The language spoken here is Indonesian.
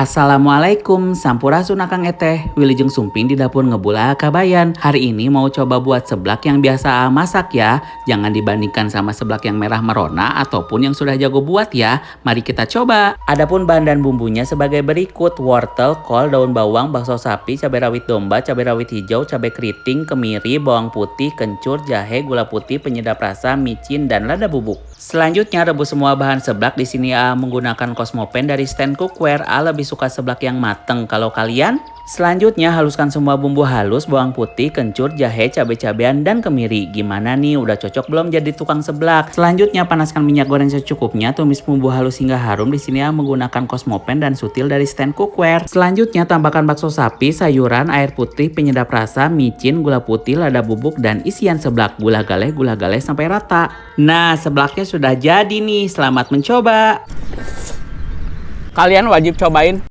Assalamualaikum, sampurasun akang eteh. Wilujeng Sumping di dapur ngebula kabayan. Hari ini mau coba buat seblak yang biasa masak ya. Jangan dibandingkan sama seblak yang merah merona ataupun yang sudah jago buat ya. Mari kita coba. Adapun bahan dan bumbunya sebagai berikut: wortel, kol, daun bawang, bakso sapi, cabai rawit domba, cabai rawit hijau, cabai keriting, kemiri, bawang putih, kencur, jahe, gula putih, penyedap rasa, micin, dan lada bubuk. Selanjutnya rebus semua bahan seblak. Di sini menggunakan Cosmopan dari stand cookware. Lebih suka seblak yang mateng. Kalau kalian? Selanjutnya haluskan semua bumbu halus, bawang putih, kencur, jahe, cabai-cabean, dan kemiri. Gimana nih, udah cocok belum jadi tukang seblak? Selanjutnya panaskan minyak goreng secukupnya, tumis bumbu halus hingga harum. Di sini menggunakan Cosmopan dan Sutil dari stand cookware. Selanjutnya tambahkan bakso sapi, sayuran, air putih, penyedap rasa, micin, gula putih, lada bubuk, dan isian seblak. Gula galeh sampai rata. Nah, seblaknya sudah jadi nih. Selamat mencoba. Kalian wajib cobain.